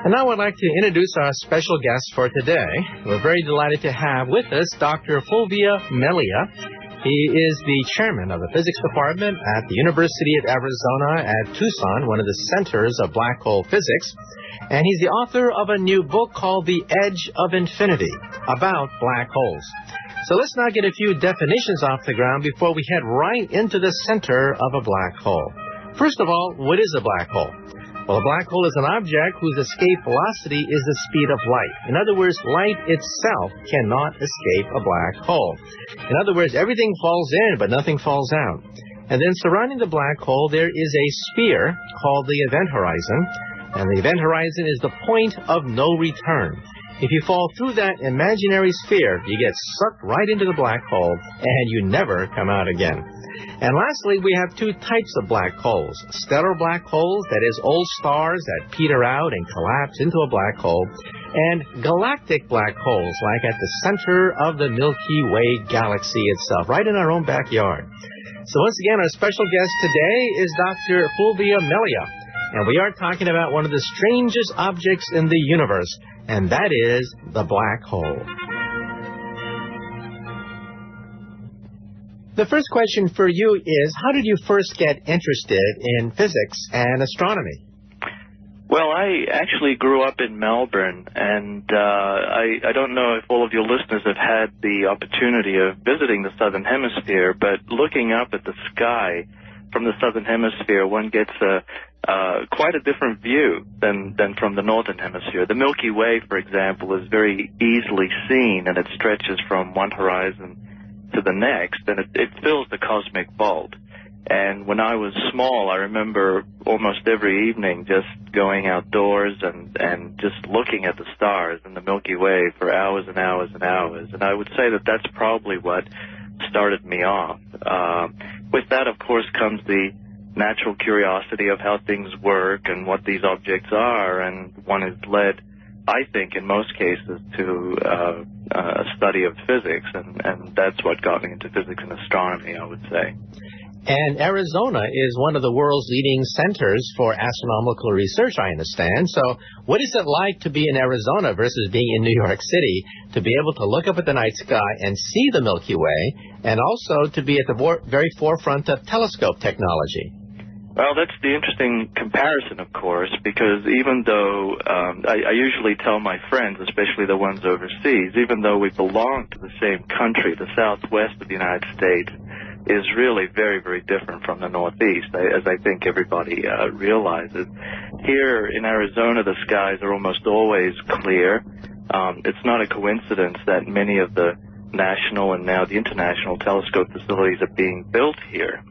And now I'd like to introduce our special guest for today. We're very delighted to have with us Dr. Fulvio Melia. He is the chairman of the physics department at the University of Arizona at Tucson, one of the centers of black hole physics. And he's the author of a new book called The Edge of Infinity, about black holes. So let's now get a few definitions off the ground before we head right into the center of a black hole. First of all, what is a black hole? Well, a black hole is an object whose escape velocity is the speed of light. In other words, light itself cannot escape a black hole. In other words, everything falls in, but nothing falls out. And then surrounding the black hole, there is a sphere called the event horizon. And the event horizon is the point of no return. If you fall through that imaginary sphere, you get sucked right into the black hole, and you never come out again. And lastly, we have two types of black holes. Stellar black holes, that is, old stars that peter out and collapse into a black hole, and galactic black holes, like at the center of the Milky Way galaxy itself, right in our own backyard. So once again, our special guest today is Dr. Fulvio Melia, and we are talking about one of the strangest objects in the universe, and that is the black hole. The first question for you is, how did you first get interested in physics and astronomy? Well, I actually grew up in Melbourne, and I don't know if all of your listeners have had the opportunity of visiting the Southern Hemisphere, but looking up at the sky from the Southern Hemisphere, one gets quite a different view than from the Northern Hemisphere. The Milky Way, for example, is very easily seen, and it stretches from one horizon to the next, and it fills the cosmic vault. And when I was small, I remember almost every evening just going outdoors and just looking at the stars in the Milky Way for hours and hours and hours. And I would say that that's probably what started me off. With that, of course, comes the natural curiosity of how things work and what these objects are, and one is led, I think, in most cases, to a study of physics, and that's what got me into physics and astronomy, I would say. And Arizona is one of the world's leading centers for astronomical research, I understand. So what is it like to be in Arizona versus being in New York City, to be able to look up at the night sky and see the Milky Way, and also to be at the very forefront of telescope technology? Well, that's the interesting comparison, of course, because even though I usually tell my friends, especially the ones overseas, even though we belong to the same country, the southwest of the United States is really very, very different from the northeast, as I think everybody realizes. Here in Arizona, the skies are almost always clear. It's not a coincidence that many of the national and now the international telescope facilities are being built here.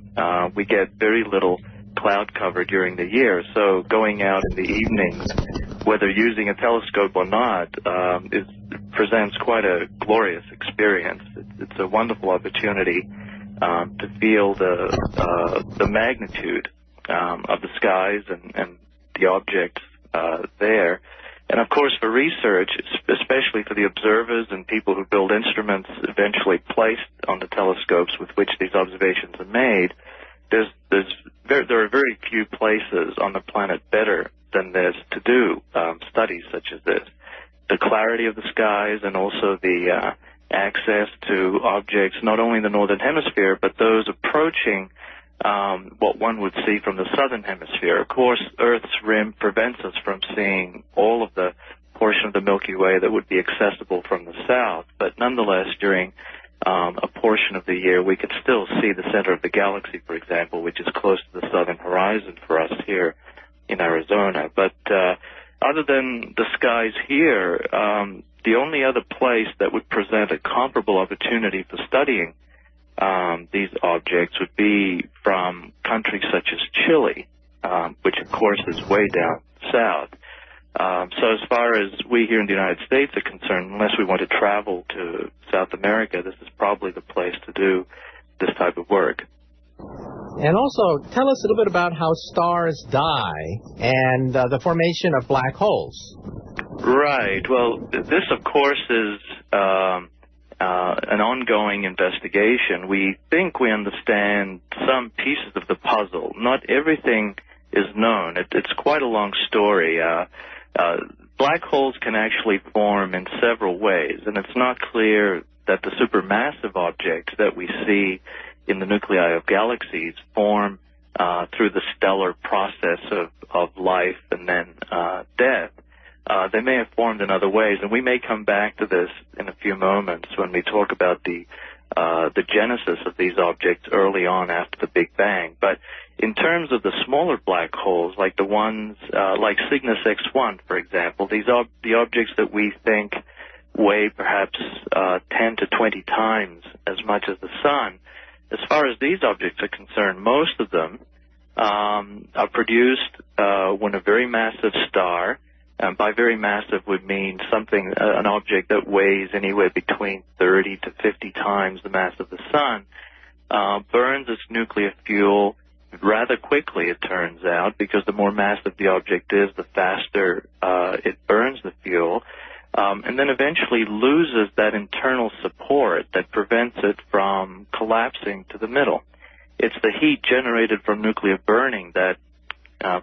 We get very little cloud cover during the year, so going out in the evenings, whether using a telescope or not, presents quite a glorious experience. It's a wonderful opportunity to feel the magnitude of the skies and the objects there. And of course, for research, especially for the observers and people who build instruments eventually placed on the telescopes with which these observations are made, there are very few places on the planet better than this to do studies such as this. The clarity of the skies and also the access to objects not only in the Northern Hemisphere, but those approaching what one would see from the Southern Hemisphere. Of course, Earth's rim prevents us from seeing all of the portion of the Milky Way that would be accessible from the south, but nonetheless, during a portion of the year, we could still see the center of the galaxy, for example, which is close to the southern horizon for us here in Arizona. But other than the skies here, the only other place that would present a comparable opportunity for studying these objects would be from countries such as Chile, which, of course, is way down south. So as far as we here in the United States are concerned, unless we want to travel to South America, this is probably the place to do this type of work. And also, tell us a little bit about how stars die and the formation of black holes. Right. Well, this, of course, is an ongoing investigation. We think we understand some pieces of the puzzle. Not everything is known. It's quite a long story. black holes can actually form in several ways, and it's not clear that the supermassive objects that we see in the nuclei of galaxies form through the stellar process of life and then death. They may have formed in other ways, and we may come back to this in a few moments when we talk about the genesis of these objects early on after the Big Bang. But in terms of the smaller black holes, like the ones like Cygnus X1, for example, the objects that we think weigh perhaps 10 to 20 times as much as the Sun, as far as these objects are concerned, most of them are produced when a very massive star, and by very massive would mean something, an object that weighs anywhere between 30 to 50 times the mass of the Sun, burns its nuclear fuel rather quickly, it turns out, because the more massive the object is, the faster it burns the fuel, and then eventually loses that internal support that prevents it from collapsing to the middle. It's the heat generated from nuclear burning that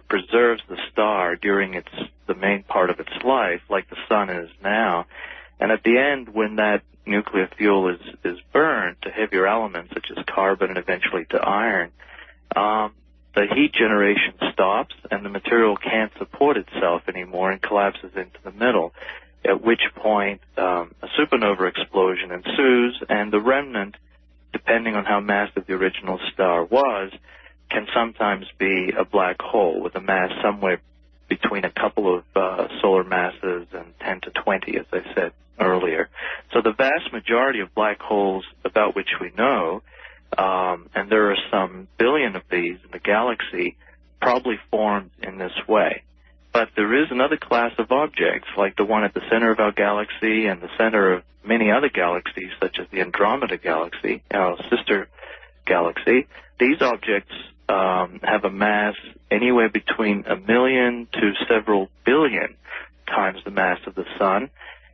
preserves the star during the main part of its life, like the Sun is now. And at the end, when that nuclear fuel is burned to heavier elements such as carbon and eventually to iron, the heat generation stops and the material can't support itself anymore and collapses into the middle, at which point a supernova explosion ensues, and the remnant, depending on how massive the original star was, can sometimes be a black hole with a mass somewhere between a couple of solar masses and 10 to 20, as I said earlier. So the vast majority of black holes about which we know, and there are some billion of these in the galaxy, probably formed in this way. But there is another class of objects, like the one at the center of our galaxy and the center of many other galaxies, such as the Andromeda galaxy, our sister galaxy. These objects have a mass anywhere between 1 million to several billion times the mass of the Sun.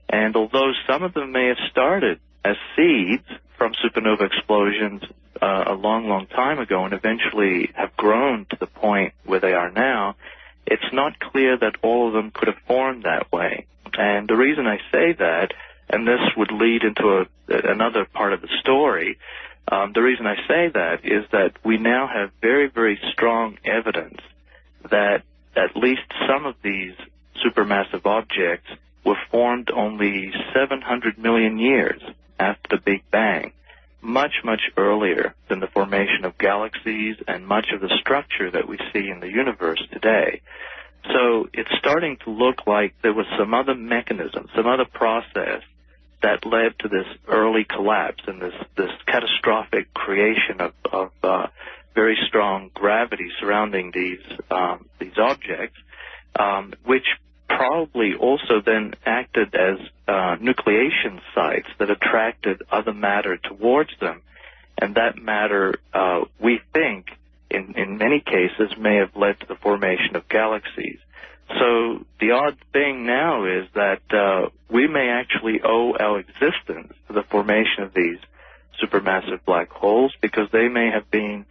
And although some of them may have started as seeds from supernova explosions a long, long time ago and eventually have grown to the point where they are now, it's not clear that all of them could have formed that way. And the reason I say that, and this would lead into another part of the story, the reason I say that is that we now have very, very strong evidence that at least some of these supermassive objects were formed only 700 million years after the Big Bang, much, much earlier than the formation of galaxies and much of the structure that we see in the universe today. So it's starting to look like there was some other mechanism, some other process that led to this early collapse and this catastrophic creation of very strong gravity surrounding these objects, which probably also then acted as nucleation sites that attracted other matter towards them, and that matter, we think, in many cases, may have led to the formation of galaxies. So the odd thing now is that we may actually owe our existence to the formation of these supermassive black holes, because they may have been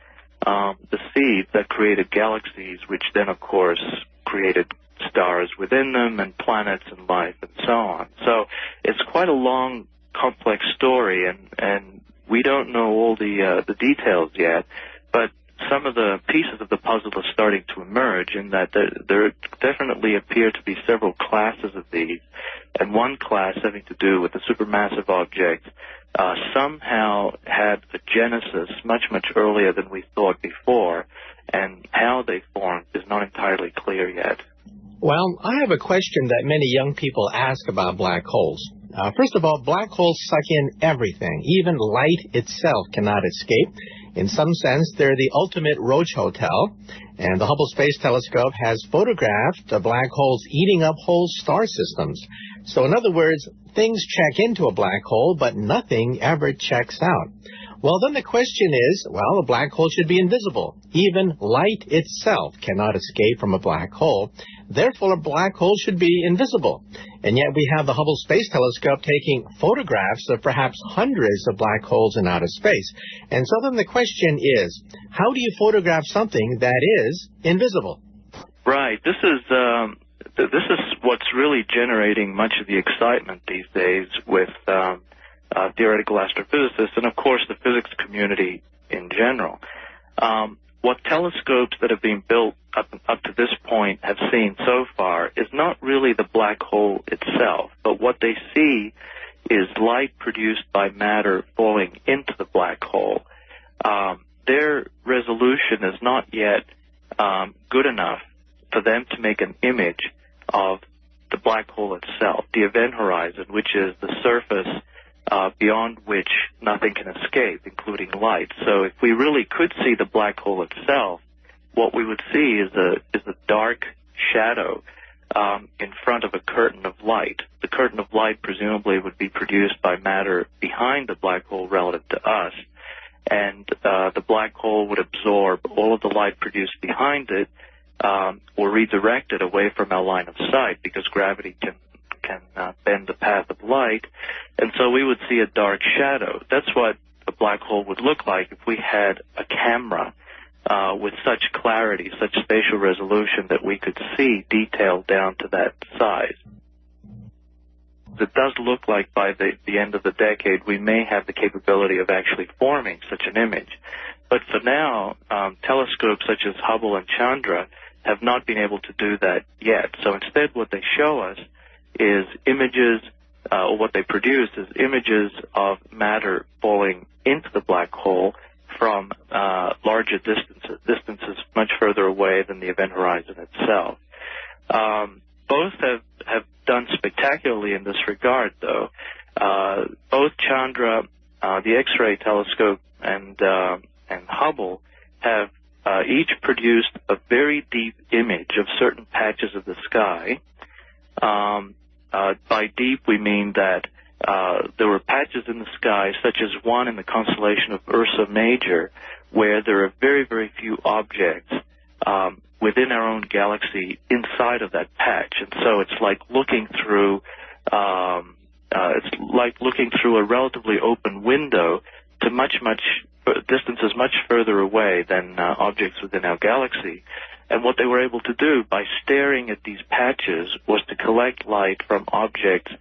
the seeds that created galaxies, which then, of course, created stars within them and planets and life and so on. So it's quite a long, complex story, and we don't know all the details yet, but some of the pieces of the puzzle are starting to emerge, in that there definitely appear to be several classes of these, and one class having to do with the supermassive objects somehow had a genesis much, much earlier than we thought before, and how they formed is not entirely clear yet. Well, I have a question that many young people ask about black holes. First of all, black holes suck in everything. Even light itself cannot escape. In some sense, they're the ultimate roach hotel, and the Hubble Space Telescope has photographed the black holes eating up whole star systems. So in other words, things check into a black hole, but nothing ever checks out. Well, then the question is, well, a black hole should be invisible. Even light itself cannot escape from a black hole. Therefore, a black hole should be invisible. And yet we have the Hubble Space Telescope taking photographs of perhaps hundreds of black holes in outer space. And so then the question is, how do you photograph something that is invisible? Right. This is this is what's really generating much of the excitement these days with theoretical astrophysicists and, of course, the physics community in general. What telescopes that have been built up to this point have seen so far is not really the black hole itself, but what they see is light produced by matter falling into the black hole. Their resolution is not yet good enough for them to make an image of the black hole itself, the event horizon, which is the surface beyond which nothing can escape, including light. So if we really could see the black hole itself, what we would see is a dark shadow in front of a curtain of light. The curtain of light presumably would be produced by matter behind the black hole relative to us, and the black hole would absorb all of the light produced behind it or redirect it away from our line of sight, because gravity can bend the path of light, and so we would see a dark shadow. That's what a black hole would look like if we had a camera with such clarity, such spatial resolution that we could see detail down to that size. It does look like by the end of the decade we may have the capability of actually forming such an image. But for now, telescopes such as Hubble and Chandra have not been able to do that yet. So instead what they show us is images, or what they produce is images of matter falling into the black hole from larger distances much further away than the event horizon itself. Both have done spectacularly in this regard, though. Both Chandra, the X-ray telescope, and Hubble have each produced a very deep image of certain patches of the sky. By deep, we mean that there were patches in the sky, such as one in the constellation of Ursa Major, where there are very, very few objects within our own galaxy inside of that patch. And so it's like looking through a relatively open window to much distances much further away than objects within our galaxy. And what they were able to do by staring at these patches was to collect light from objects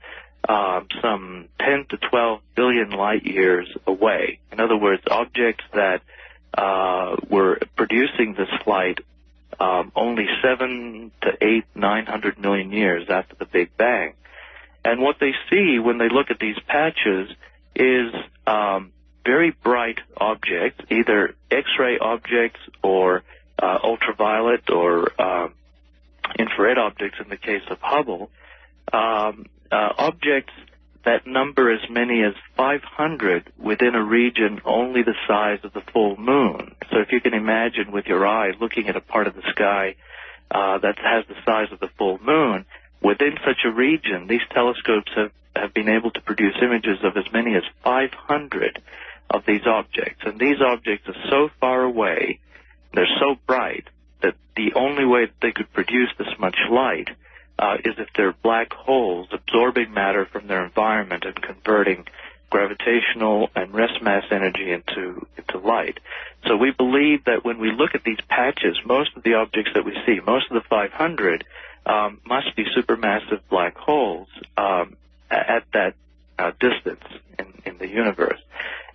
some 10 to 12 billion light years away. In other words, objects that were producing this light only 7 to 8, 900 million years after the Big Bang. And what they see when they look at these patches is very bright objects, either X-ray objects or ultraviolet or infrared objects in the case of Hubble, objects that number as many as 500 within a region only the size of the full moon. So if you can imagine with your eye looking at a part of the sky that has the size of the full moon, within such a region, these telescopes have been able to produce images of as many as 500 of these objects. And these objects are so far away, they're so bright, that the only way that they could produce this much light is if they're black holes absorbing matter from their environment and converting gravitational and rest mass energy into light. So we believe that when we look at these patches, most of the objects that we see, most of the 500, must be supermassive black holes at that distance in the universe.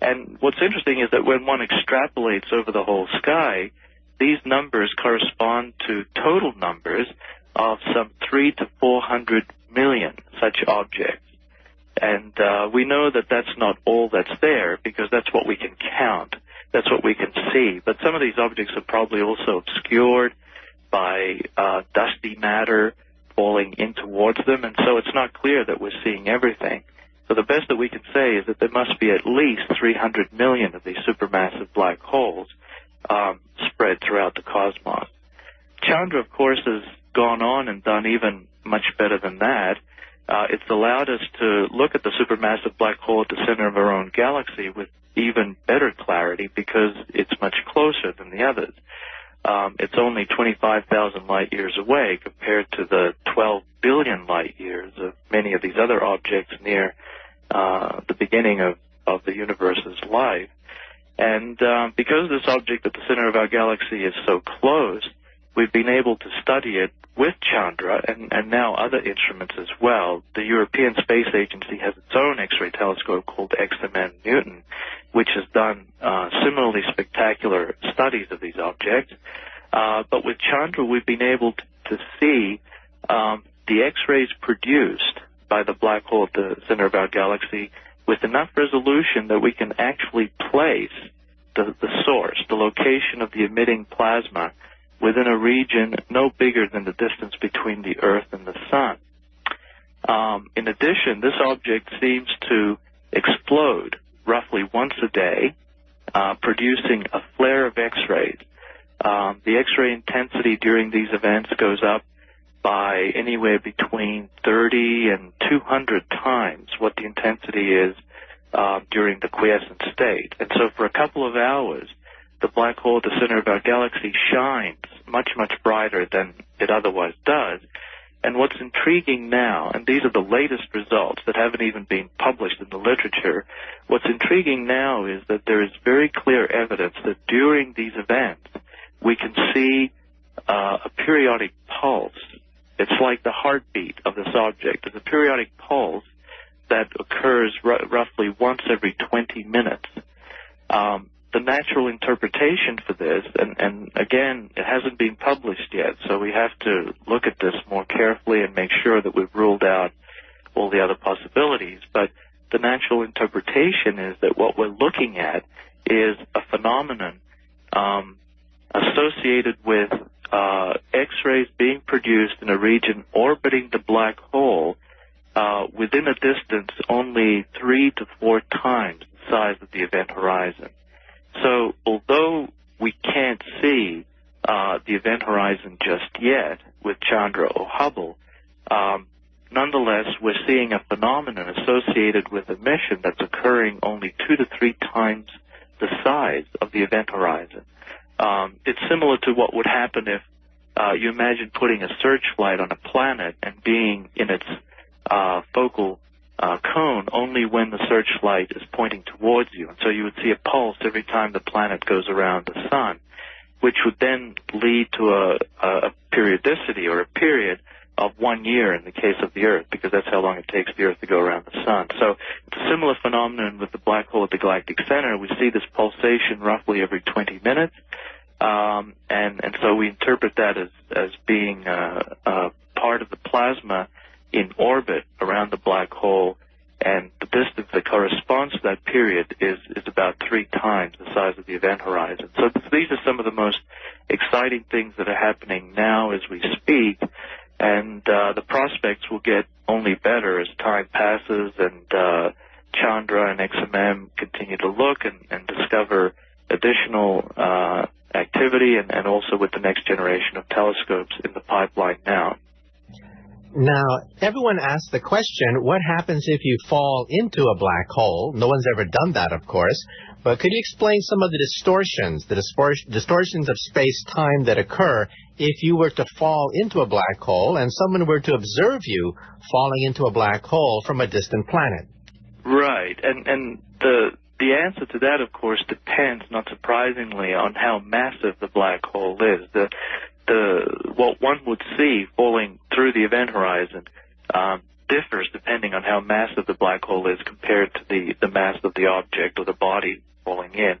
And what's interesting is that when one extrapolates over the whole sky, these numbers correspond to total numbers of some 300 to 400 million such objects. And we know that that's not all that's there, because that's what we can count. That's what we can see. But some of these objects are probably also obscured by dusty matter falling in towards them, and so it's not clear that we're seeing everything. So the best that we can say is that there must be at least 300 million of these supermassive black holes spread throughout the cosmos. Chandra, of course, has gone on and done even much better than that. It's allowed us to look at the supermassive black hole at the center of our own galaxy with even better clarity because it's much closer than the others. It's only 25,000 light years away compared to the 12 billion light years of many of these other objects near the beginning of the universe's life. And because this object at the center of our galaxy is so close, we've been able to study it with Chandra and now other instruments as well. The European Space Agency has its own X-ray telescope called XMM Newton, which has done similarly spectacular studies of these objects. But with Chandra, we've been able to see the X-rays produced by the black hole at the center of our galaxy with enough resolution that we can actually place the source, the location of the emitting plasma, within a region no bigger than the distance between the Earth and the Sun. In addition, this object seems to explode roughly once a day, producing a flare of X-rays. The X-ray intensity during these events goes up by anywhere between 30 and 200 times what the intensity is during the quiescent state. And so for a couple of hours, the black hole at the center of our galaxy shines much, much brighter than it otherwise does. And what's intriguing now, and these are the latest results that haven't even been published in the literature, what's intriguing now is that there is very clear evidence that during these events, we can see a periodic pulse. It's like the heartbeat of this object. It's a periodic pulse that occurs roughly once every 20 minutes. The natural interpretation for this, and again, it hasn't been published yet, so we have to look at this more carefully and make sure that we've ruled out all the other possibilities. But the natural interpretation is that what we're looking at is a phenomenon associated with X-rays being produced in a region orbiting the black hole within a distance only 3 to 4 times the size of the event horizon. So although we can't see the event horizon just yet with Chandra or Hubble, nonetheless, we're seeing a phenomenon associated with emission that's occurring only 2 to 3 times the size of the event horizon. It's similar to what would happen if you imagine putting a searchlight on a planet and being in its focal cone only when the searchlight is pointing towards you. And so you would see a pulse every time the planet goes around the sun, which would then lead to a periodicity or a period of 1 year in the case of the Earth, because that's how long it takes the Earth to go around the sun. So it's a similar phenomenon with the black hole at the galactic center. We see this pulsation roughly every 20 minutes, and so we interpret that as being part of the plasma in orbit around the black hole, and the distance that corresponds to that period is about 3 times the size of the event horizon. So these are some of the most exciting things that are happening now as we speak, and the prospects will get only better as time passes and Chandra and XMM continue to look and discover additional activity, and also with the next generation of telescopes in the pipeline now. Now, everyone asks the question, what happens if you fall into a black hole? No one's ever done that, of course. But could you explain some of the distortions of space-time that occur if you were to fall into a black hole and someone were to observe you falling into a black hole from a distant planet? Right. And the answer to that, of course, depends, not surprisingly, on how massive the black hole is. What one would see falling through the event horizon differs depending on how massive the black hole is compared to the mass of the object or the body falling in.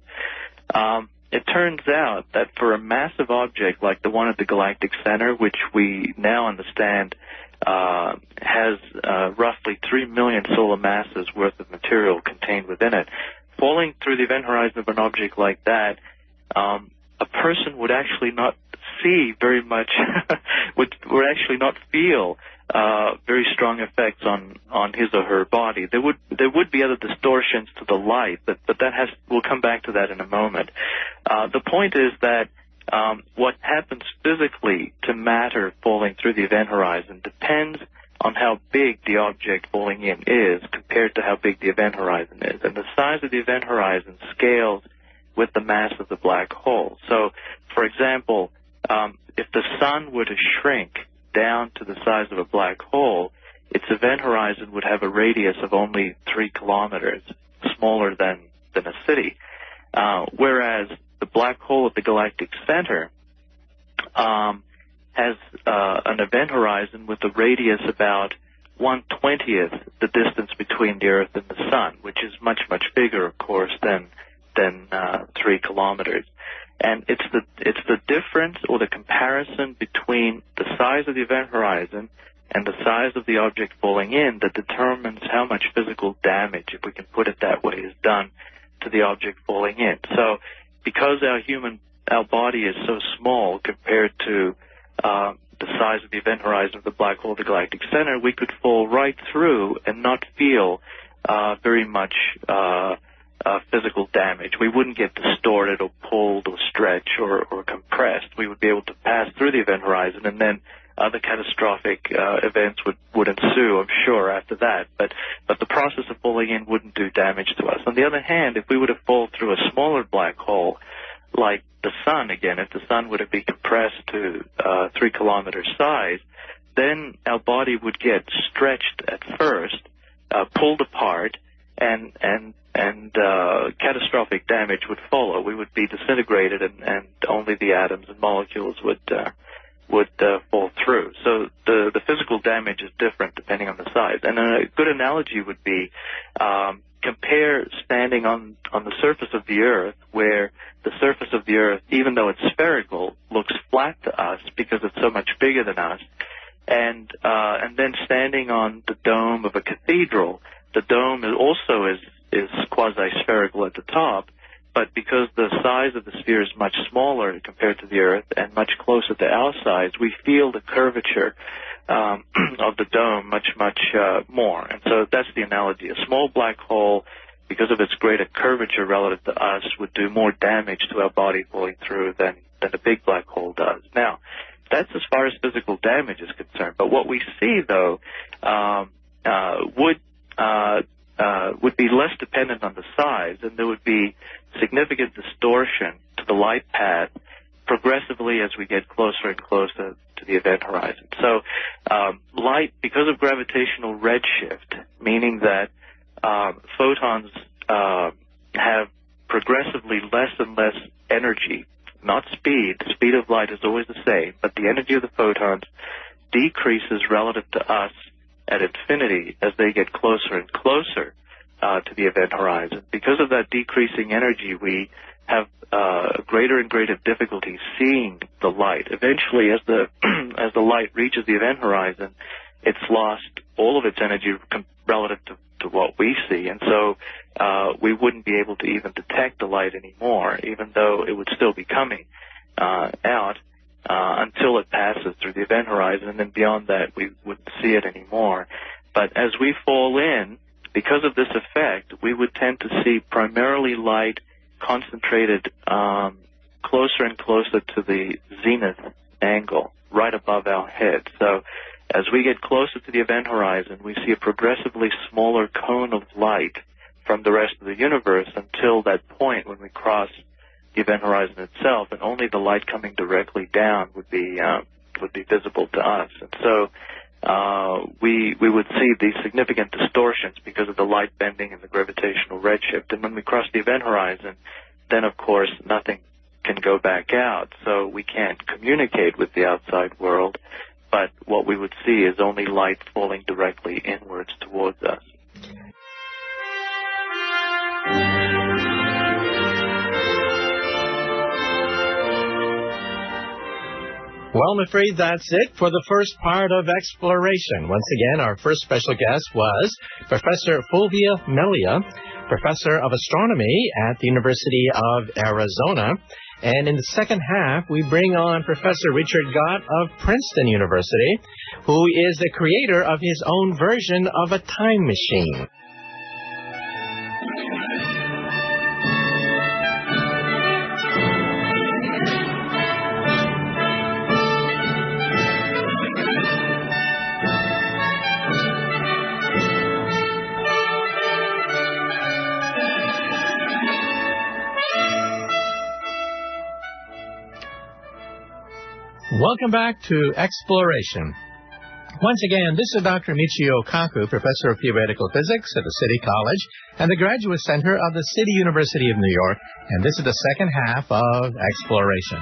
It turns out that for a massive object like the one at the galactic center, which we now understand has roughly 3 million solar masses worth of material contained within it, falling through the event horizon of an object like that, a person would actually not see very much, would actually not feel very strong effects on his or her body. There would be other distortions to the light, but we'll come back to that in a moment. The point is that what happens physically to matter falling through the event horizon depends on how big the object falling in is compared to how big the event horizon is. And the size of the event horizon scales with the mass of the black hole. So, for example, if the sun were to shrink down to the size of a black hole, its event horizon would have a radius of only 3 kilometers, smaller than a city. Whereas the black hole at the galactic center has an event horizon with a radius about 1/20th the distance between the Earth and the Sun, which is much, much bigger, of course, than 3 kilometers. And it's the difference or the comparison between the size of the event horizon and the size of the object falling in that determines how much physical damage, if we can put it that way, is done to the object falling in. So because our body is so small compared to the size of the event horizon of the black hole, the galactic center, we could fall right through and not feel very much physical damage. We wouldn't get distorted or pulled or stretched or compressed. We would be able to pass through the event horizon, and then other catastrophic events would ensue, I'm sure, after that. But the process of falling in wouldn't do damage to us. On the other hand, if we were to fall through a smaller black hole, like the Sun, again, if the Sun were to be compressed to 3 kilometer size, then our body would get stretched at first, pulled apart, and catastrophic damage would follow. We would be disintegrated, and only the atoms and molecules would fall through. So the physical damage is different depending on the size. And a good analogy would be compare standing on the surface of the Earth, where the surface of the Earth, even though it's spherical, looks flat to us because it's so much bigger than us, and then standing on the dome of a cathedral. The dome is quasi-spherical at the top, but because the size of the sphere is much smaller compared to the Earth and much closer to our size, we feel the curvature of the dome much more. And so that's the analogy. A small black hole, because of its greater curvature relative to us, would do more damage to our body falling through than a big black hole does. Now, that's as far as physical damage is concerned. But what we see, though, would be less dependent on the size, and there would be significant distortion to the light path progressively as we get closer and closer to the event horizon. So light, because of gravitational redshift, meaning that photons have progressively less and less energy, not speed. The speed of light is always the same, but the energy of the photons decreases relative to us at infinity as they get closer and closer to the event horizon. Because of that decreasing energy, we have greater and greater difficulty seeing the light. Eventually, as the light reaches the event horizon, it's lost all of its energy relative to what we see, and so we wouldn't be able to even detect the light anymore, even though it would still be coming out until it passes through the event horizon, and then beyond that we wouldn't see it anymore. But as we fall in, because of this effect, we would tend to see primarily light concentrated closer and closer to the zenith angle, right above our head. So as we get closer to the event horizon, we see a progressively smaller cone of light from the rest of the universe until that point when we cross the event horizon itself, and only the light coming directly down would be visible to us. And so we would see these significant distortions because of the light bending and the gravitational redshift. And when we cross the event horizon, then of course nothing can go back out, so we can't communicate with the outside world. But what we would see is only light falling directly inwards towards us. Well, I'm afraid that's it for the first part of Exploration. Once again, our first special guest was Professor Fulvia Melia, Professor of Astronomy at the University of Arizona. And in the second half, we bring on Professor Richard Gott of Princeton University, who is the creator of his own version of a time machine. Welcome back to Exploration. Once again, this is Dr. Michio Kaku, Professor of Theoretical Physics at the City College and the Graduate Center of the City University of New York, and this is the second half of Exploration.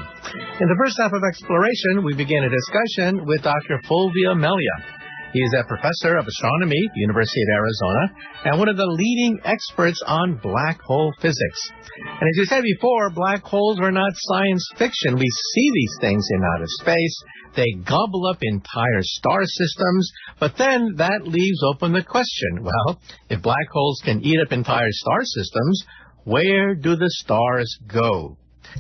In the first half of Exploration, we begin a discussion with Dr. Fulvio Melia. He is a professor of astronomy at the University of Arizona and one of the leading experts on black hole physics. And as you said before, black holes are not science fiction. We see these things in outer space. They gobble up entire star systems, but then that leaves open the question, well, if black holes can eat up entire star systems, where do the stars go?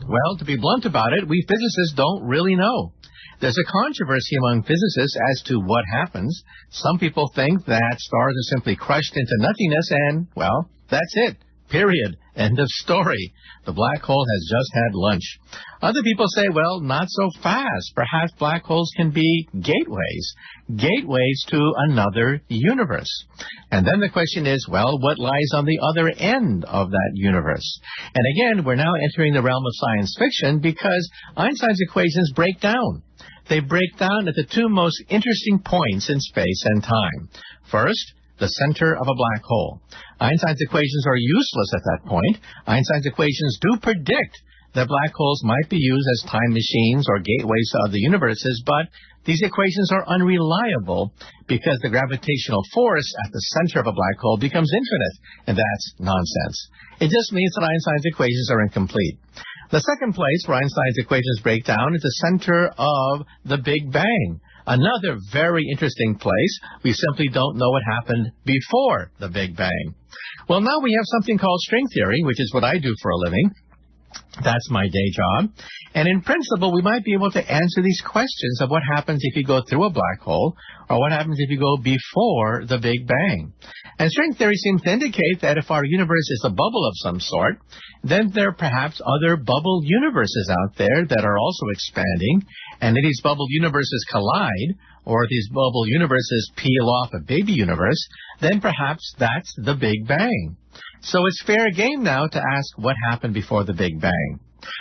Well, to be blunt about it, we physicists don't really know. There's a controversy among physicists as to what happens. Some people think that stars are simply crushed into nothingness and, well, that's it. Period. End of story. The black hole has just had lunch. Other people say, well, not so fast. Perhaps black holes can be gateways to another universe. And then the question is, well, what lies on the other end of that universe? And again, we're now entering the realm of science fiction because Einstein's equations break down. They break down at the two most interesting points in space and time. First, the center of a black hole. Einstein's equations are useless at that point. Einstein's equations do predict that black holes might be used as time machines or gateways to other universes, but these equations are unreliable because the gravitational force at the center of a black hole becomes infinite, and that's nonsense. It just means that Einstein's equations are incomplete. The second place where Einstein's equations break down is the center of the Big Bang. Another very interesting place. We simply don't know what happened before the Big Bang. Well, now we have something called string theory, which is what I do for a living. That's my day job. And in principle, we might be able to answer these questions of what happens if you go through a black hole or what happens if you go before the Big Bang. And string theory seems to indicate that if our universe is a bubble of some sort, then there are perhaps other bubble universes out there that are also expanding. And if these bubble universes collide, or if these bubble universes peel off a baby universe, then perhaps that's the Big Bang. So it's fair game now to ask what happened before the Big Bang.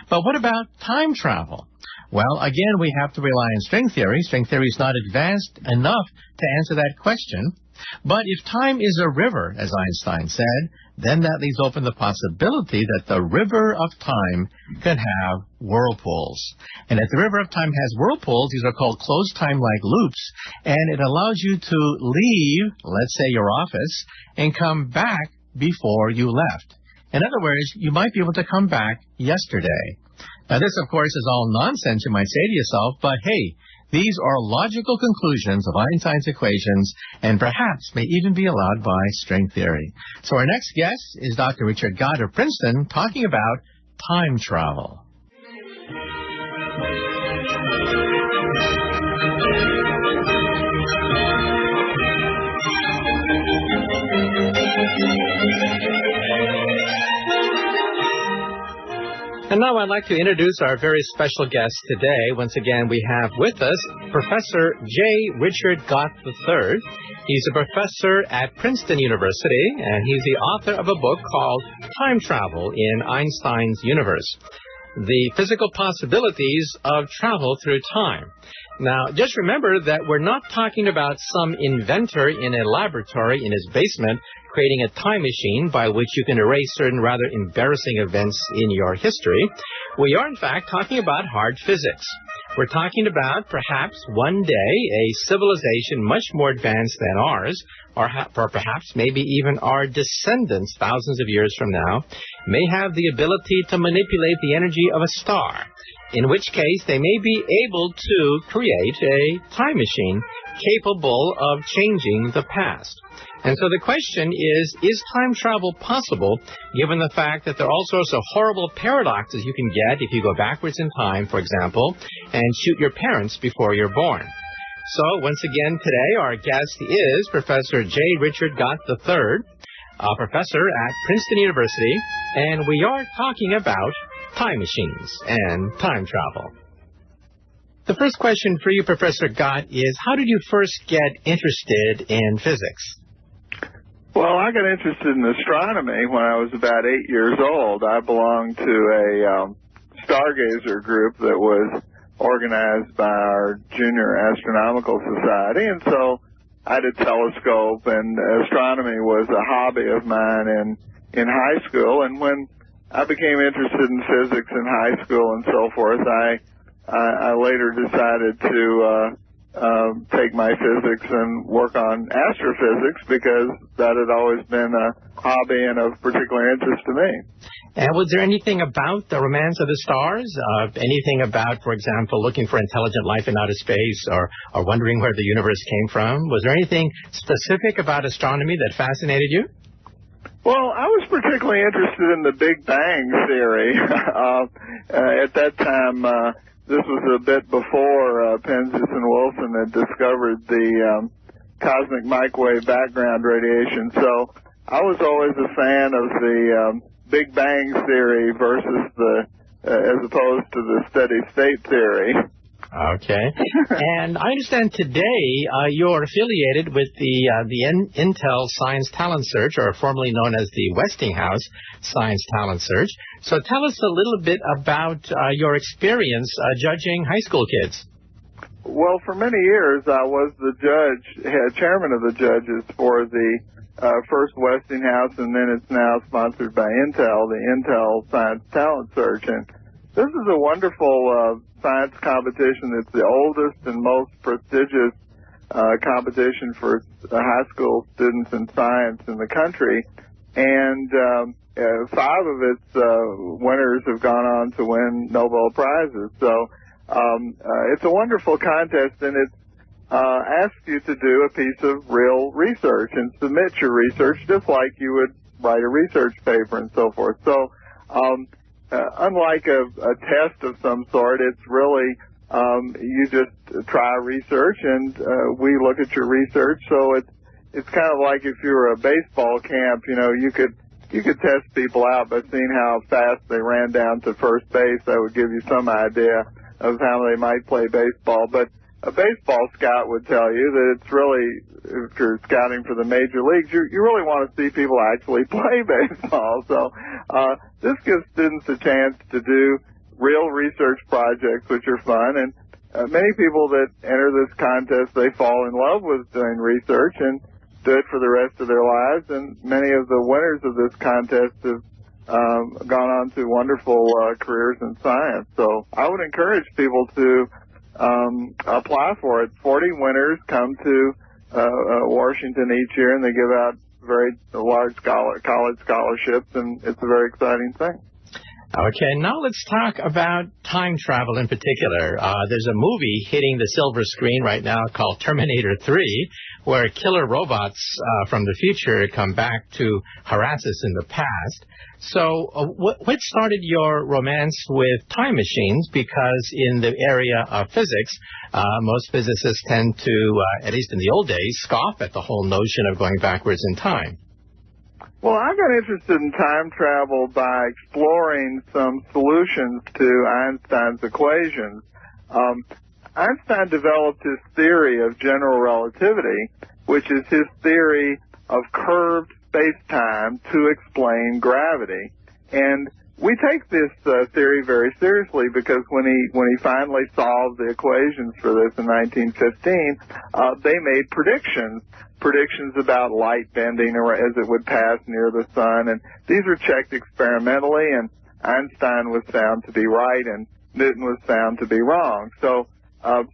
But what about time travel? Well, again, we have to rely on string theory. String theory is not advanced enough to answer that question. But if time is a river, as Einstein said, then that leaves open the possibility that the river of time could have whirlpools. And if the river of time has whirlpools, these are called closed time-like loops, and it allows you to leave, let's say, your office, and come back before you left. In other words, you might be able to come back yesterday. Now, this, of course, is all nonsense, you might say to yourself, but hey, these are logical conclusions of Einstein's equations and perhaps may even be allowed by string theory. So our next guest is Dr. Richard Gott of Princeton talking about time travel. And now I'd like to introduce our very special guest today. Once again, we have with us Professor J. Richard Gott III. He's a professor at Princeton University, and he's the author of a book called Time Travel in Einstein's Universe: The Physical Possibilities of Travel Through Time. Now, just remember that we're not talking about some inventor in a laboratory in his basement creating a time machine by which you can erase certain rather embarrassing events in your history. We are, in fact, talking about hard physics. We're talking about perhaps one day a civilization much more advanced than ours, or perhaps maybe even our descendants thousands of years from now, may have the ability to manipulate the energy of a star, in which case they may be able to create a time machine capable of changing the past. And so the question is time travel possible, given the fact that there are all sorts of horrible paradoxes you can get if you go backwards in time, for example, and shoot your parents before you're born? So, once again, today our guest is Professor J. Richard Gott III, a professor at Princeton University, and we are talking about time machines and time travel. The first question for you, Professor Gott, is how did you first get interested in physics? Well, I got interested in astronomy when I was about 8 years old. I belonged to a stargazer group that was organized by our Junior Astronomical Society, and so I had a telescope, and astronomy was a hobby of mine in high school. And when I became interested in physics in high school and so forth, I later decided to take my physics and work on astrophysics because that had always been a hobby and of particular interest to me. And was there anything about the romance of the stars? Anything about, for example, looking for intelligent life in outer space or wondering where the universe came from? Was there anything specific about astronomy that fascinated you? Well, I was particularly interested in the Big Bang theory. At that time, this was a bit before Penzias and Wilson had discovered the cosmic microwave background radiation. So I was always a fan of the Big Bang theory versus as opposed to the steady state theory. Okay. And I understand today you're affiliated with the Intel Science Talent Search, or formerly known as the Westinghouse Science Talent Search. So tell us a little bit about your experience judging high school kids. Well, for many years I was the chairman of the judges for the first Westinghouse, and then it's now sponsored by Intel, the Intel Science Talent Search. And this is a wonderful science competition. It's the oldest and most prestigious competition for high school students in science in the country. And 5 of its winners have gone on to win Nobel Prizes. So it's a wonderful contest, and it asks you to do a piece of real research and submit your research just like you would write a research paper and so forth. So unlike a test of some sort, it's really you just try research, and we look at your research. So it's kind of like if you were a baseball camp, you could test people out by seeing how fast they ran down to first base. That would give you some idea of how they might play baseball. But a baseball scout would tell you that it's really, if you're scouting for the major leagues, you really want to see people actually play baseball. So this gives students a chance to do real research projects, which are fun. And many people that enter this contest, they fall in love with doing research and do it for the rest of their lives. And many of the winners of this contest have gone on to wonderful careers in science. So I would encourage people to apply for it. 40 winners come to Washington each year, and they give out very large college scholarships, and it's a very exciting thing. Okay, now let's talk about time travel in particular. There's a movie hitting the silver screen right now called Terminator 3, where killer robots from the future come back to harass us in the past. So what started your romance with time machines? Because in the area of physics, most physicists tend to, at least in the old days, scoff at the whole notion of going backwards in time. Well, I got interested in time travel by exploring some solutions to Einstein's equations. Einstein developed his theory of general relativity, which is his theory of curved space-time to explain gravity. And we take this theory very seriously because when he finally solved the equations for this in 1915, they made predictions about light bending or as it would pass near the sun, and these were checked experimentally, and Einstein was found to be right and Newton was found to be wrong. So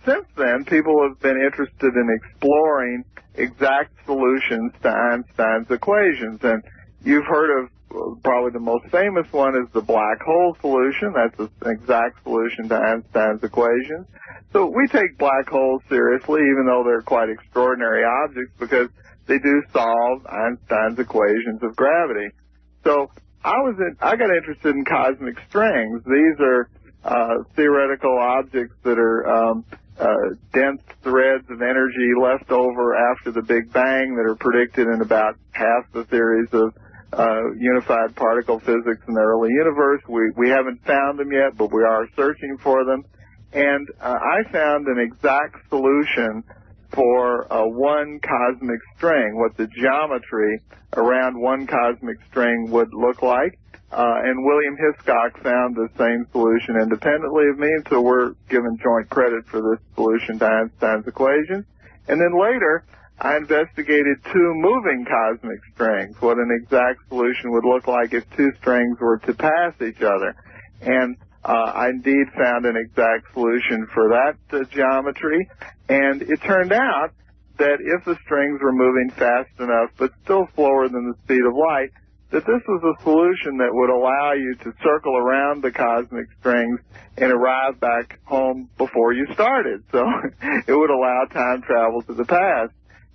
since then, people have been interested in exploring exact solutions to Einstein's equations, and you've heard of probably the most famous one is the black hole solution. That's an exact solution to Einstein's equations. So we take black holes seriously, even though they're quite extraordinary objects, because they do solve Einstein's equations of gravity. So I got interested in cosmic strings. These are theoretical objects that are dense threads of energy left over after the Big Bang that are predicted in about half the theories of unified particle physics in the early universe. We haven't found them yet, but we are searching for them. And I found an exact solution for one cosmic string, what the geometry around one cosmic string would look like. And William Hiscock found the same solution independently of me, and so we're given joint credit for this solution to Einstein's equations. And then later, I investigated two moving cosmic strings, what an exact solution would look like if two strings were to pass each other. And I indeed found an exact solution for that geometry. And it turned out that if the strings were moving fast enough, but still slower than the speed of light, that this was a solution that would allow you to circle around the cosmic strings and arrive back home before you started. So it would allow time travel to the past.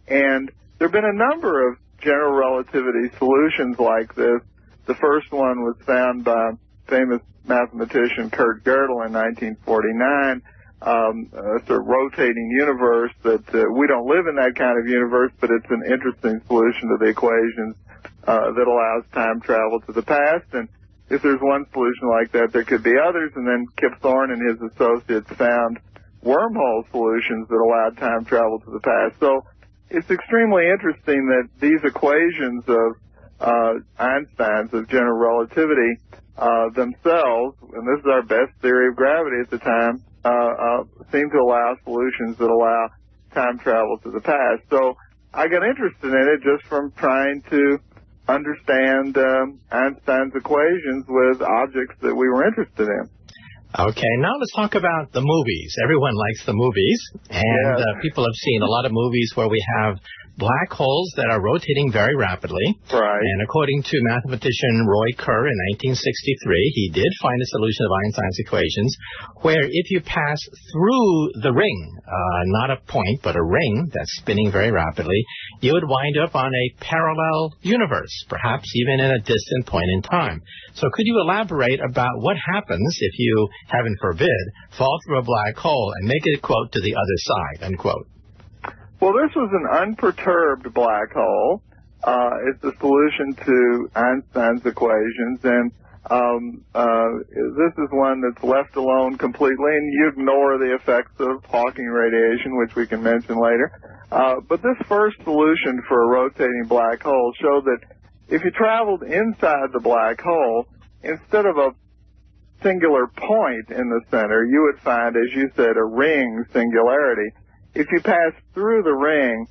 And there have been a number of general relativity solutions like this. The first one was found by famous mathematician Kurt Gödel in 1949. It's a rotating universe that we don't live in that kind of universe, but it's an interesting solution to the equations that allows time travel to the past. And if there's one solution like that, there could be others. And then Kip Thorne and his associates found wormhole solutions that allowed time travel to the past. So it's extremely interesting that these equations of Einstein's of general relativity themselves, and this is our best theory of gravity at the time, seem to allow solutions that allow time travel to the past. So I got interested in it just from trying to understand Einstein's equations with objects that we were interested in. Okay, now let's talk about the movies. Everyone likes the movies, and people have seen a lot of movies where we have black holes that are rotating very rapidly. Right. And according to mathematician Roy Kerr in 1963, he did find a solution of Einstein's equations where if you pass through the ring, not a point, but a ring that's spinning very rapidly, you would wind up on a parallel universe, perhaps even in a distant point in time. So could you elaborate about what happens if you, heaven forbid, fall through a black hole and make it, quote, to the other side, unquote? Well, this was an unperturbed black hole. It's the solution to Einstein's equations, and this is one that's left alone completely, and you ignore the effects of Hawking radiation, which we can mention later. But this first solution for a rotating black hole showed that if you traveled inside the black hole, instead of a singular point in the center, you would find, as you said, a ring singularity. If you passed through the ring,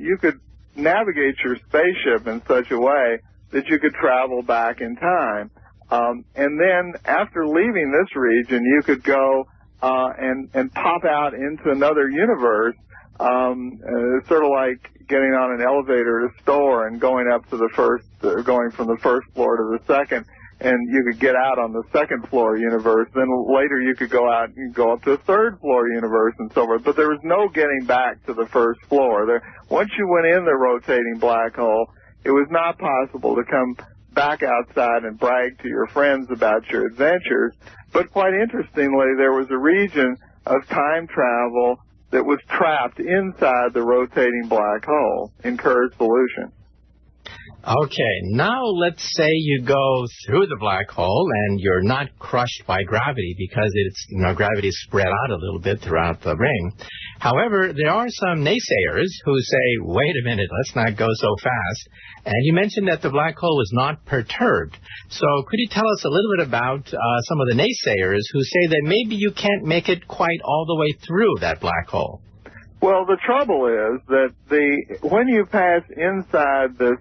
you could navigate your spaceship in such a way that you could travel back in time. And then after leaving this region, you could go and pop out into another universe, sort of like getting on an elevator at a store and going up to the first, going from the first floor to the second. And you could get out on the second floor universe. Then later you could go out and go up to a third floor universe and so forth. But there was no getting back to the first floor. Once you went in the rotating black hole, it was not possible to come back outside and brag to your friends about your adventures. But quite interestingly, there was a region of time travel that was trapped inside the rotating black hole in Kerr's solution. Okay, now let's say you go through the black hole and you're not crushed by gravity because gravity is spread out a little bit throughout the ring. However, there are some naysayers who say, wait a minute, let's not go so fast. And you mentioned that the black hole was not perturbed. So could you tell us a little bit about some of the naysayers who say that maybe you can't make it quite all the way through that black hole? Well, the trouble is that when you pass inside this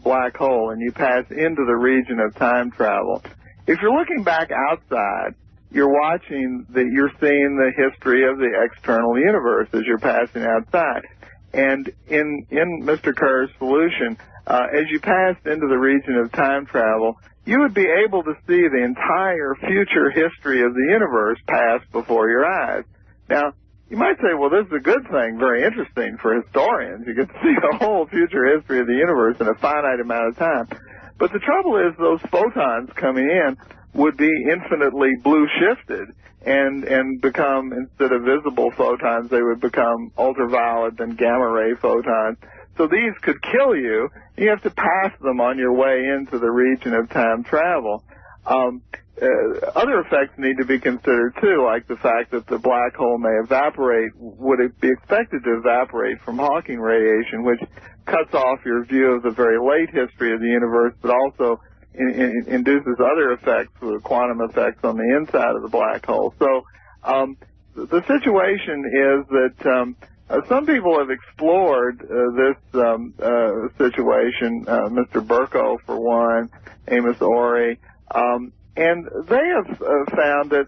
black hole and you pass into the region of time travel, if you're looking back outside, you're seeing the history of the external universe as you're passing outside. And in Mr. Kerr's solution, as you passed into the region of time travel, you would be able to see the entire future history of the universe pass before your eyes. Now, you might say, well, this is a good thing, very interesting for historians. You get to see the whole future history of the universe in a finite amount of time. But the trouble is those photons coming in would be infinitely blue shifted and become, instead of visible photons, they would become ultraviolet and gamma ray photons. So these could kill you. You have to pass them on your way into the region of time travel. Other effects need to be considered too, like the fact that the black hole may evaporate, would it be expected to evaporate from Hawking radiation, which cuts off your view of the very late history of the universe, but also induces other effects, quantum effects on the inside of the black hole. So the situation is that some people have explored this situation, Mr. Burko for one, Amos Ory, and they have found that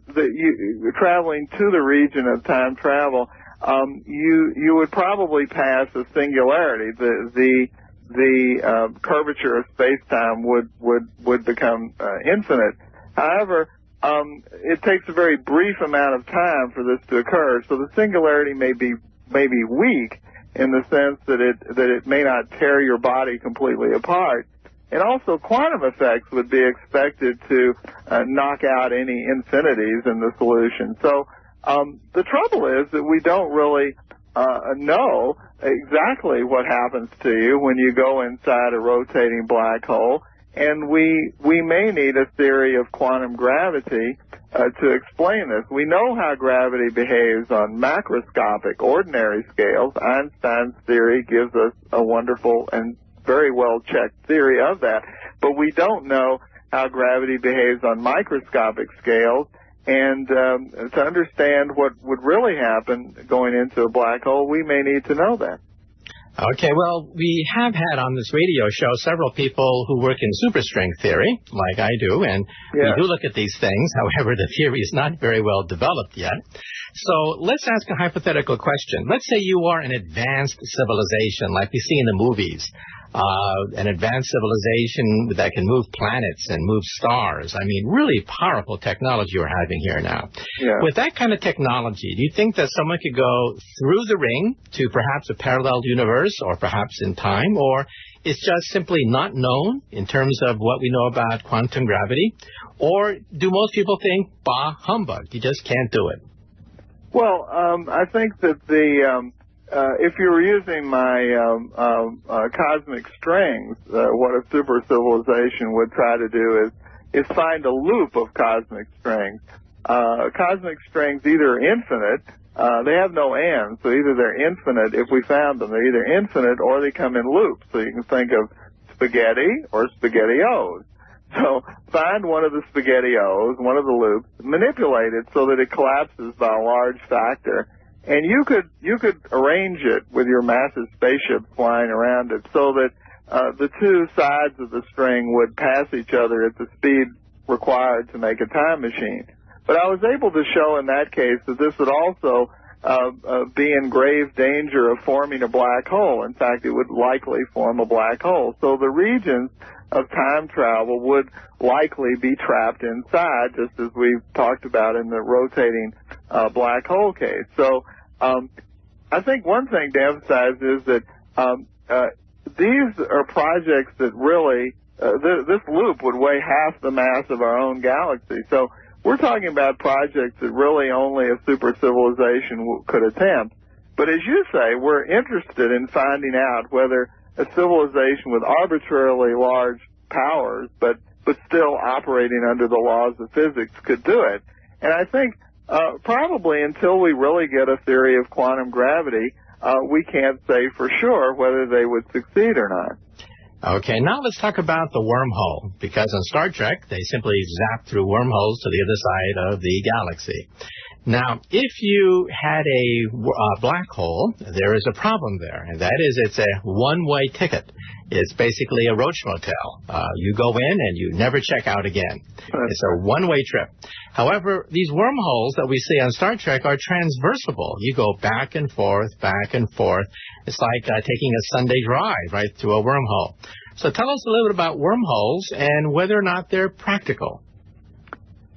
traveling to the region of time travel, you would probably pass a singularity. The curvature of space-time would become infinite. However, it takes a very brief amount of time for this to occur. So the singularity may be weak in the sense that it may not tear your body completely apart. And also, quantum effects would be expected to knock out any infinities in the solution. So the trouble is that we don't really know exactly what happens to you when you go inside a rotating black hole, and we may need a theory of quantum gravity to explain this. We know how gravity behaves on macroscopic, ordinary scales. Einstein's theory gives us a wonderful and very well-checked theory of that, but we don't know how gravity behaves on microscopic scales, and to understand what would really happen going into a black hole, we may need to know that. Okay, well, we have had on this radio show several people who work in superstring theory, like I do, and we do look at these things. However, the theory is not very well developed yet. So let's ask a hypothetical question. Let's say you are an advanced civilization, like we see in the movies, an advanced civilization that can move planets and move stars. I mean, really powerful technology we're having here now. Yeah. With that kind of technology, do you think that someone could go through the ring to perhaps a parallel universe or perhaps in time, or it's just simply not known in terms of what we know about quantum gravity? Or do most people think, bah, humbug, you just can't do it? Well, I think that if you were using my cosmic strings, what a super civilization would try to do is find a loop of cosmic strings. Cosmic strings either infinite, they have no end, so either they're infinite if we found them. They're either infinite or they come in loops. So you can think of spaghetti or spaghettios. So find one of the spaghettios, one of the loops, manipulate it so that it collapses by a large factor, and you could arrange it with your massive spaceship flying around it so that the two sides of the string would pass each other at the speed required to make a time machine. But I was able to show in that case that this would also be in grave danger of forming a black hole. In fact, it would likely form a black hole. So the regions of time travel would likely be trapped inside, just as we've talked about in the rotating black hole case. So I think one thing to emphasize is that these are projects that really, this loop would weigh half the mass of our own galaxy. So we're talking about projects that really only a super civilization could attempt. But as you say, we're interested in finding out whether a civilization with arbitrarily large powers, but still operating under the laws of physics could do it. And I think probably until we really get a theory of quantum gravity, we can't say for sure whether they would succeed or not. Okay, now let's talk about the wormhole, because on Star Trek, they simply zap through wormholes to the other side of the galaxy. Now, if you had a black hole, there is a problem there, and that is it's a one-way ticket. It's basically a roach motel. You go in and you never check out again. It's a one-way trip. However, these wormholes that we see on Star Trek are transversible. You go back and forth, back and forth. It's like taking a Sunday drive right through a wormhole. So tell us a little bit about wormholes and whether or not they're practical.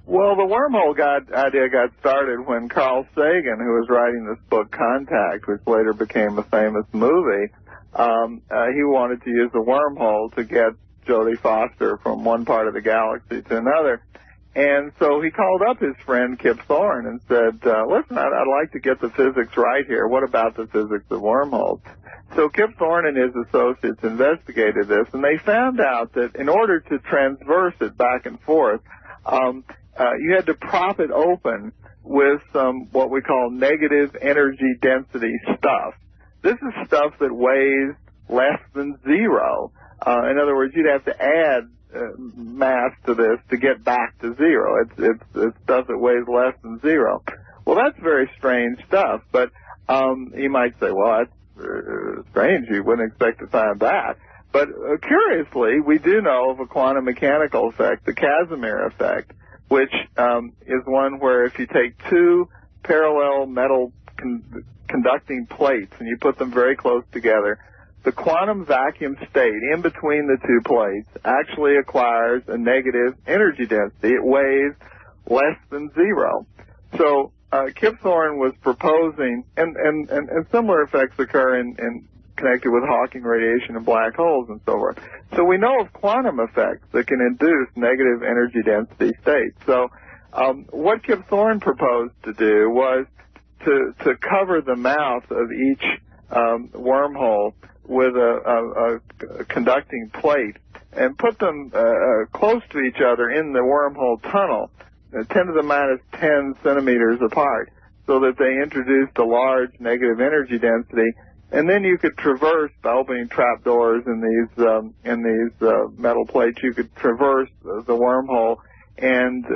Well, the wormhole idea got started when Carl Sagan, who was writing this book Contact, which later became a famous movie, he wanted to use the wormhole to get Jodie Foster from one part of the galaxy to another. And so he called up his friend Kip Thorne and said, listen, I'd like to get the physics right here. What about the physics of wormholes? So Kip Thorne and his associates investigated this, and they found out that in order to transverse it back and forth, you had to prop it open with some what we call negative energy density stuff. This is stuff that weighs less than zero. In other words, you'd have to add mass to this to get back to zero. It's stuff that weighs less than zero. Well, that's very strange stuff, but you might say, well, that's strange. You wouldn't expect to find that. But curiously, we do know of a quantum mechanical effect, the Casimir effect, which is one where if you take two parallel metal conducting plates and you put them very close together, the quantum vacuum state in between the two plates actually acquires a negative energy density. It weighs less than zero. So Kip Thorne was proposing, and similar effects occur in connected with Hawking radiation and black holes and so forth. So we know of quantum effects that can induce negative energy density states. So what Kip Thorne proposed to do was to cover the mouth of each wormhole with a conducting plate and put them close to each other in the wormhole tunnel, 10 to the minus 10 centimeters apart, so that they introduced a large negative energy density. And then you could traverse by opening trapdoors in these metal plates. You could traverse the wormhole and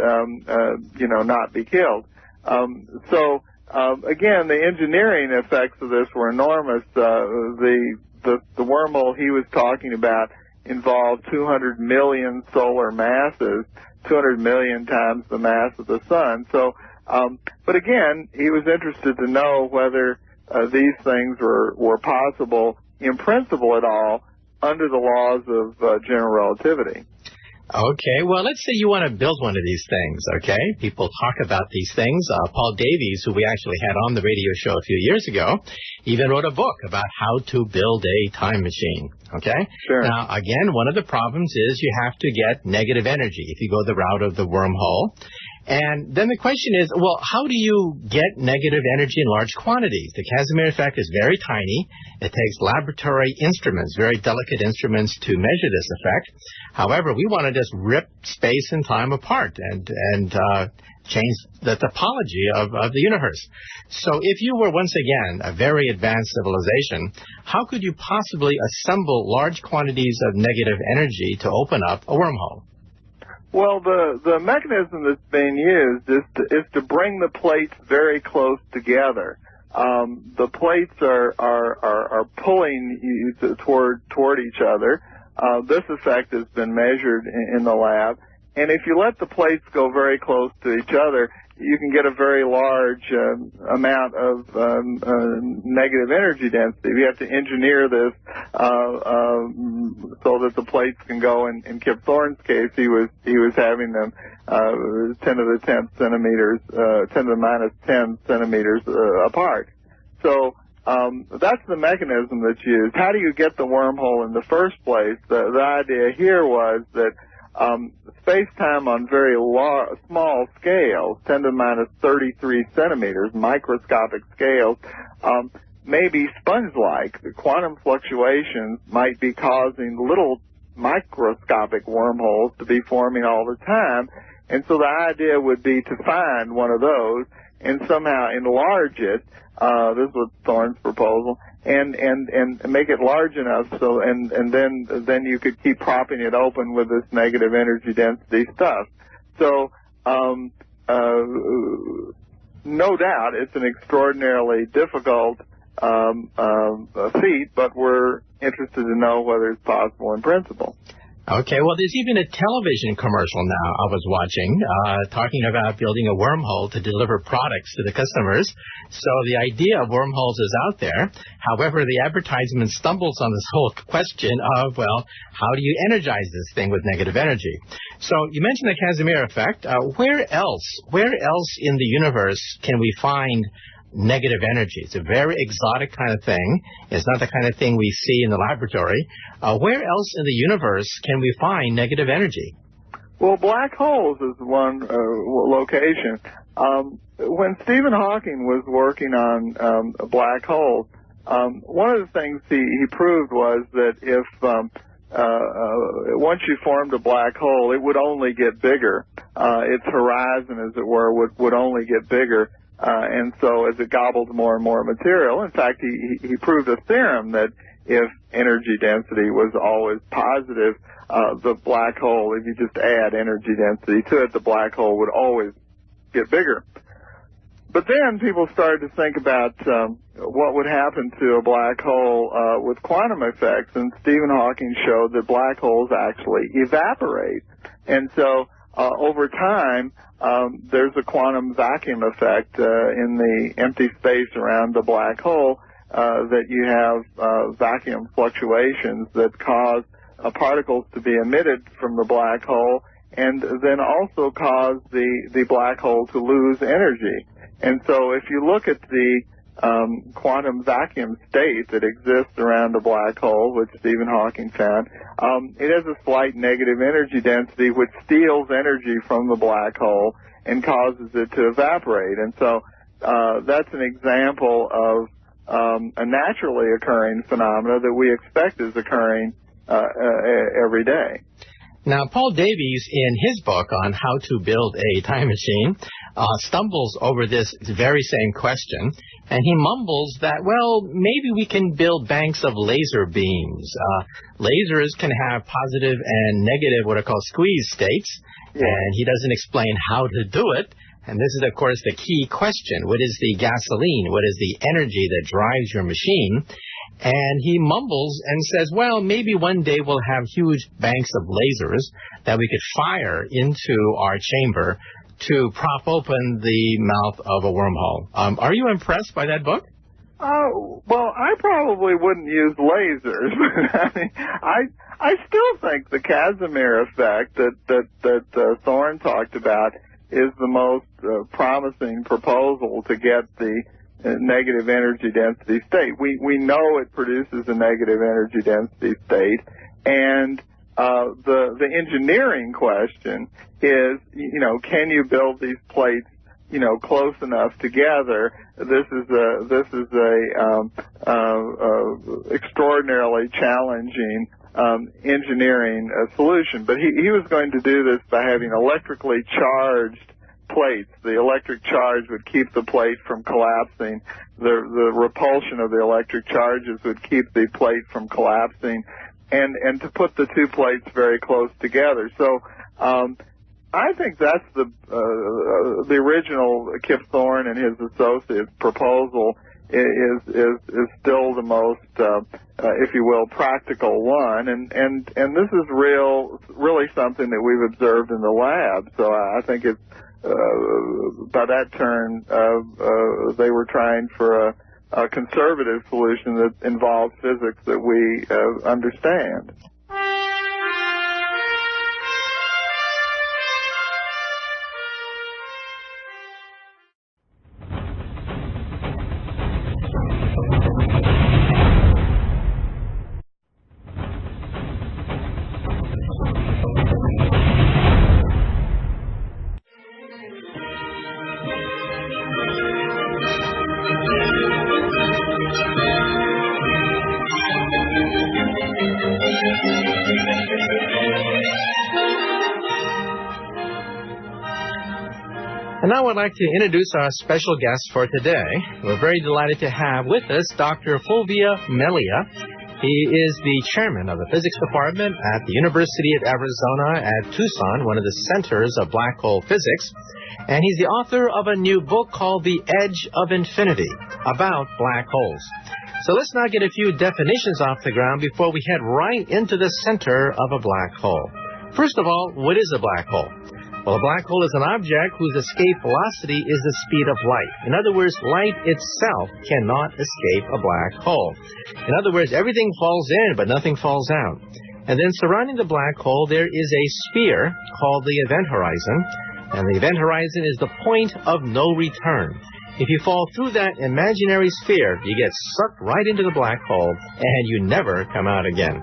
not be killed. Again, the engineering effects of this were enormous. The wormhole he was talking about involved 200 million solar masses, 200 million times the mass of the sun. So, but again, he was interested to know whether these things were possible in principle at all under the laws of general relativity. Okay, well, let's say you want to build one of these things, okay? People talk about these things. Paul Davies, who we actually had on the radio show a few years ago, even wrote a book about how to build a time machine, okay? Sure. Now, again, one of the problems is you have to get negative energy if you go the route of the wormhole. And then the question is, well, how do you get negative energy in large quantities? The Casimir effect is very tiny. It takes laboratory instruments, very delicate instruments, to measure this effect. However, we want to just rip space and time apart and change the topology of the universe. So if you were, once again, a very advanced civilization, how could you possibly assemble large quantities of negative energy to open up a wormhole? Well, the mechanism that's being used is to bring the plates very close together. The plates are pulling you toward each other. This effect has been measured in the lab. And if you let the plates go very close to each other, you can get a very large amount of negative energy density. You have to engineer this so that the plates can go. In Kip Thorne's case, he was having them 10 to the 10th centimeters, 10 to the minus 10 centimeters apart. So that's the mechanism that's used. How do you get the wormhole in the first place? The idea here was that space-time on very small scales, 10 to the minus 33 centimeters, microscopic scales, may be sponge-like. The quantum fluctuations might be causing little microscopic wormholes to be forming all the time. And so the idea would be to find one of those and somehow enlarge it. This was Thorne's proposal. And make it large enough so and then you could keep propping it open with this negative energy density stuff. So no doubt it's an extraordinarily difficult feat, but we're interested to know whether it's possible in principle. Okay, well, there's even a television commercial now I was watching talking about building a wormhole to deliver products to the customers. So the idea of wormholes is out there. However, the advertisement stumbles on this whole question of, well, how do you energize this thing with negative energy? So you mentioned the Casimir effect. Where else in the universe can we find negative energy? It's a very exotic kind of thing. It's not the kind of thing we see in the laboratory. Where else in the universe can we find negative energy? Well, black holes is one location. When Stephen Hawking was working on black holes, one of the things he proved was that if once you formed a black hole, it would only get bigger. its horizon, as it were, would only get bigger. And so as it gobbled more and more material, in fact, he proved a theorem that if energy density was always positive, the black hole, if you just add energy density to it, the black hole would always get bigger. But then people started to think about what would happen to a black hole with quantum effects, and Stephen Hawking showed that black holes actually evaporate. And so over time, there's a quantum vacuum effect in the empty space around the black hole that you have vacuum fluctuations that cause particles to be emitted from the black hole and then also cause the black hole to lose energy. And so if you look at the quantum vacuum state that exists around the black hole, which Stephen Hawking found, it has a slight negative energy density which steals energy from the black hole and causes it to evaporate. And so that's an example of a naturally occurring phenomena that we expect is occurring every day. Now, Paul Davies, in his book on how to build a time machine, stumbles over this very same question, and he mumbles that, well, maybe we can build banks of laser beams. Lasers can have positive and negative what are called squeeze states, and he doesn't explain how to do it. And this is, of course, the key question. What is the gasoline? What is the energy that drives your machine? And he mumbles and says, well, maybe one day we'll have huge banks of lasers that we could fire into our chamber to prop open the mouth of a wormhole. Are you impressed by that book? Well, I probably wouldn't use lasers. I mean, I still think the Casimir effect that Thorne talked about is the most promising proposal to get the negative energy density state. We know it produces a negative energy density state, and the engineering question is, can you build these plates, close enough together? This is a extraordinarily challenging engineering solution. But he was going to do this by having electrically charged plates. The electric charge would keep the plate from collapsing. The repulsion of the electric charges would keep the plate from collapsing, and to put the two plates very close together. So I think that's the original Kip Thorne and his associates proposal is still the most if you will, practical one, and this is really something that we've observed in the lab. So I think it's by that turn, they were trying for a conservative solution that involves physics that we understand. And now I'd like to introduce our special guest for today. We're very delighted to have with us Dr. Fulvio Melia. He is the chairman of the physics department at the University of Arizona at Tucson, one of the centers of black hole physics. And he's the author of a new book called The Edge of Infinity, about black holes. So let's now get a few definitions off the ground before we head right into the center of a black hole. First of all, what is a black hole? Well, a black hole is an object whose escape velocity is the speed of light. In other words, light itself cannot escape a black hole. In other words, everything falls in, but nothing falls out. And then surrounding the black hole, there is a sphere called the event horizon. And the event horizon is the point of no return. If you fall through that imaginary sphere, you get sucked right into the black hole, and you never come out again.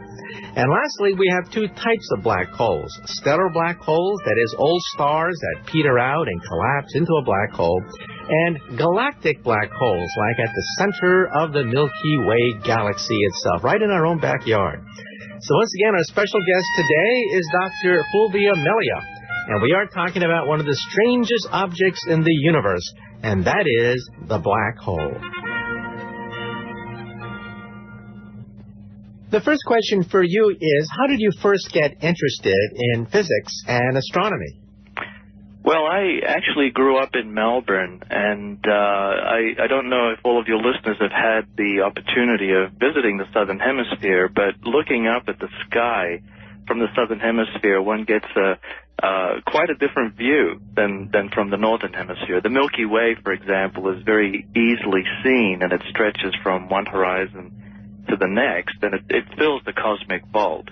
And lastly, we have two types of black holes. Stellar black holes, that is, old stars that peter out and collapse into a black hole, and galactic black holes, like at the center of the Milky Way galaxy itself, right in our own backyard. So once again, our special guest today is Dr. Fulvio Melia. And we are talking about one of the strangest objects in the universe, and that is the black hole. The first question for you is, how did you first get interested in physics and astronomy? Well, I actually grew up in Melbourne, and I don't know if all of your listeners have had the opportunity of visiting the Southern Hemisphere, but looking up at the sky from the Southern Hemisphere, one gets quite a different view than from the Northern Hemisphere. The Milky Way, for example, is very easily seen, and it stretches from one horizon to the next, and it fills the cosmic vault.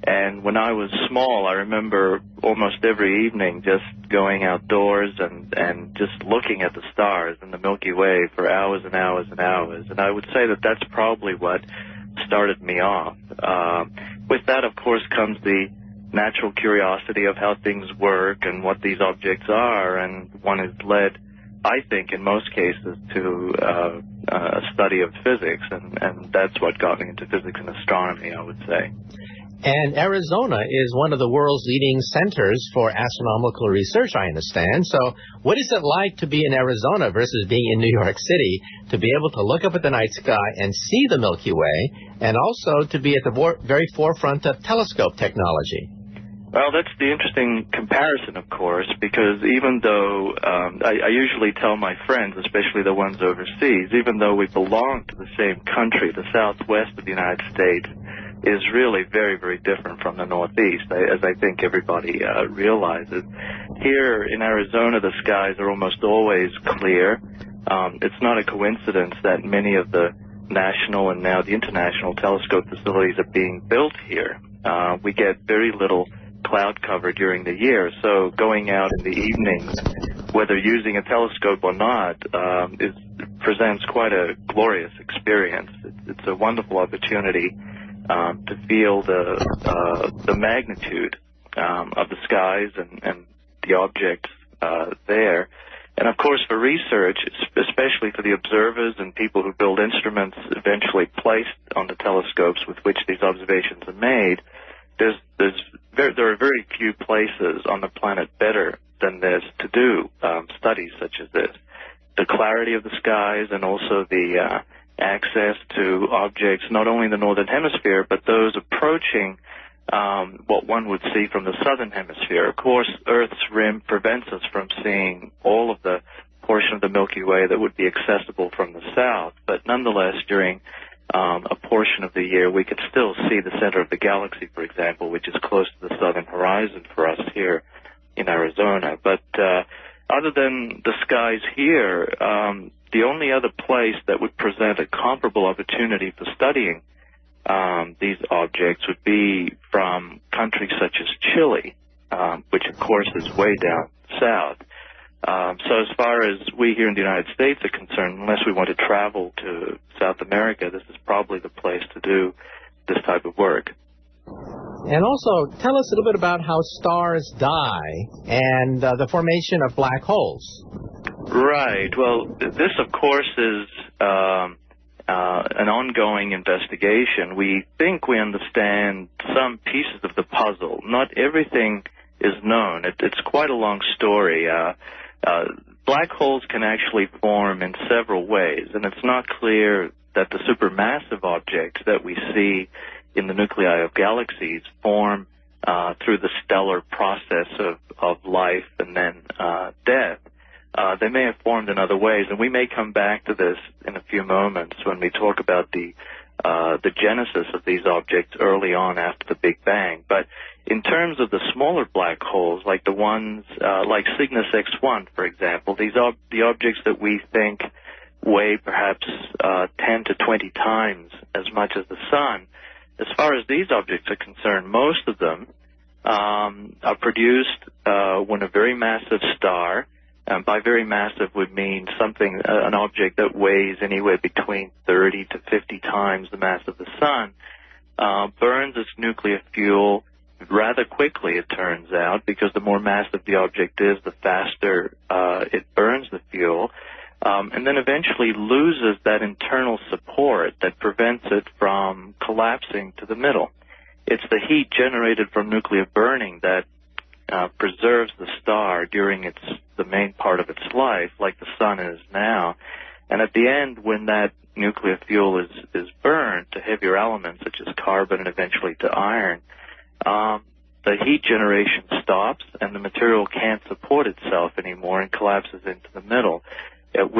And when I was small, I remember almost every evening just going outdoors and just looking at the stars in the Milky Way for hours and hours and hours. And I would say that that's probably what started me off. With that, of course, comes the natural curiosity of how things work and what these objects are, and one is led, I think, in most cases, to a study of physics, and that's what got me into physics and astronomy, I would say. And Arizona is one of the world's leading centers for astronomical research, I understand. So what is it like to be in Arizona versus being in New York City, to be able to look up at the night sky and see the Milky Way, and also to be at the very forefront of telescope technology? Well, that's the interesting comparison, of course, because even though I usually tell my friends, especially the ones overseas, even though we belong to the same country, the southwest of the United States is really very, very different from the Northeast, as I think everybody realizes. Here in Arizona, the skies are almost always clear. It's not a coincidence that many of the national and now the international telescope facilities are being built here. We get very little cloud cover during the year, so going out in the evenings, whether using a telescope or not, presents quite a glorious experience. It's a wonderful opportunity to feel the magnitude of the skies and the objects there. And of course, for research, especially for the observers and people who build instruments eventually placed on the telescopes with which these observations are made, there are very few places on the planet better than this to do studies such as this. The clarity of the skies and also the access to objects not only in the Northern Hemisphere, but those approaching what one would see from the Southern Hemisphere. Of course, Earth's rim prevents us from seeing all of the portion of the Milky Way that would be accessible from the south, but nonetheless, during a portion of the year, we could still see the center of the galaxy, for example, which is close to the southern horizon for us here in Arizona. But other than the skies here, the only other place that would present a comparable opportunity for studying these objects would be from countries such as Chile, which of course is way down south. So as far as we here in the United States are concerned, unless we want to travel to South America, this is probably the place to do this type of work. And also, tell us a little bit about how stars die and the formation of black holes. Right. Well, this, of course, is an ongoing investigation. We think we understand some pieces of the puzzle. Not everything is known. It's quite a long story. Black holes can actually form in several ways, and it's not clear that the supermassive objects that we see in the nuclei of galaxies form through the stellar process of life and then death. They may have formed in other ways, and we may come back to this in a few moments when we talk about the genesis of these objects early on after the Big Bang. But in terms of the smaller black holes, like the ones like Cygnus X1, for example, the objects that we think weigh perhaps 10 to 20 times as much as the Sun, as far as these objects are concerned, most of them are produced when a very massive star, and by very massive would mean something, an object that weighs anywhere between 30 to 50 times the mass of the Sun, burns its nuclear fuel rather quickly, it turns out, because the more massive the object is, the faster it burns the fuel, and then eventually loses that internal support that prevents it from collapsing to the middle. It's the heat generated from nuclear burning that preserves the star during the main part of its life, like the sun is now. And at the end, when that nuclear fuel is burned to heavier elements such as carbon and eventually to iron, the heat generation stops and the material can't support itself anymore and collapses into the middle, at